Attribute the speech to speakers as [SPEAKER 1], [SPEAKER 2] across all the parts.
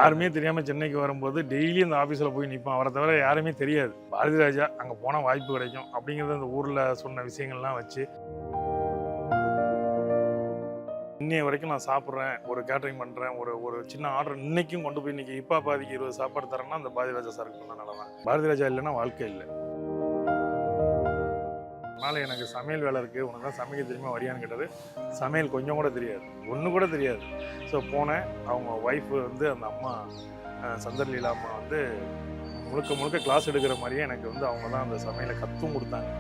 [SPEAKER 1] யாருமே தெரியாமல் சென்னைக்கு வரும்போது டெய்லி அந்த ஆஃபீஸில் போய் நிற்பான். அவரை தவிர யாருமே தெரியாது. பாரதி ராஜா அங்கே போனால் வாய்ப்பு கிடைக்கும் அப்படிங்கிறத அந்த ஊரில் சொன்ன விஷயங்கள்லாம் வச்சு இன்னைய வரைக்கும் நான் சாப்பிட்றேன், ஒரு கேட்டரிங் பண்ணுறேன், ஒரு சின்ன ஆர்டர் இன்னைக்கும் கொண்டு போய் இன்னைக்கு இப்போ பாதிக்கு 20 சாப்பாடு தரேன்னா அந்த பாரதி ராஜா சாருக்கு பண்ணனால தான். பாரதி ராஜா இல்லைன்னா வாழ்க்கை இல்லை. அதனால் எனக்கு சமையல் வேலை இருக்குது, உனக்கு தான் சமைக்க தெரியுமா வரியான்னு கேட்டது. சமையல் கொஞ்சம் கூட தெரியாது, ஒன்று கூட தெரியாது. ஸோ போனேன். அவங்க ஒய்ஃபு வந்து அந்த அம்மா சந்தர்லீலா அம்மா வந்து முழுக்க முழுக்க கிளாஸ் எடுக்கிற மாதிரியே எனக்கு வந்து அவங்க தான் அந்த சமையலை கற்றும் கொடுத்தாங்க.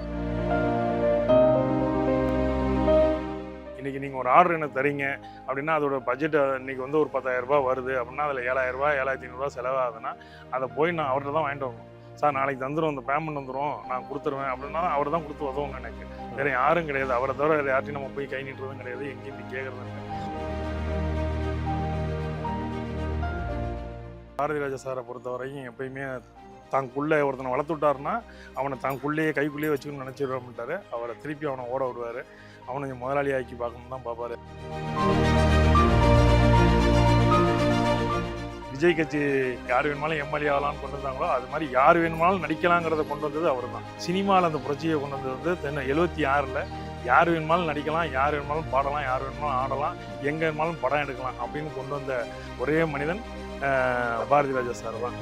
[SPEAKER 1] இன்றைக்கி நீங்கள் ஒரு ஆர்டர் எனக்கு தரீங்க அப்படின்னா அதோட பட்ஜெட் இன்றைக்கி வந்து ஒரு 10,000 ரூபா வருது அப்படின்னா அதில் 7,000 ரூபா 7,500 செலவாகுதுன்னா அதை போய் நான் அவர்கிட்ட தான் வாங்கிட்டு வரணும். சார் நாளைக்கு தந்துடும், இந்த பேமெண்ட் வந்துடும், நான் கொடுத்துருவேன் அப்படின்னா அவர் தான் கொடுத்து உதவுங்க. எனக்கு வேறு யாரும் கிடையாது. அவரை தவிர வேறு யார்ட்டையும் நம்ம போய் கை நீட்டுறதும் கிடையாது, எங்கேயும் போய் கேட்குறதும் இல்லை. பாரதி ராஜா சாரை பொறுத்த வரைக்கும் எப்பயுமே தாங்குள்ளே ஒருத்தனை வளர்த்து விட்டாருன்னா அவனை தாங்குள்ளேயே கைக்குள்ளேயே வச்சுக்கணும்னு நினச்சிட மாட்டார். அவரை திருப்பி அவனை ஓட விடுவார். அவனை முதலாளியாக்கி பார்க்கணுன்னு தான் பார்ப்பாரு. விஜய் கட்சி யார் வேணுமாலும் எம்எல்ஏ ஆகலான்னு கொண்டு வந்தாங்களோ அது மாதிரி யார் வேணுமாலும் நடிக்கலாங்கிறத கொண்டு வந்தது அவர் தான். சினிமாவில் அந்த புரட்சியை கொண்டு வந்தது வந்து 76ல் யார் வேணுமாலும் நடிக்கலாம், யார் வேணுமாலும் பாடலாம், யார் வேணுமாலும் ஆடலாம், எங்கே வேணுமாலும் படம் எடுக்கலாம் அப்படின்னு கொண்டு வந்த ஒரே மனிதன் பாரதி ராஜா சார் தான்.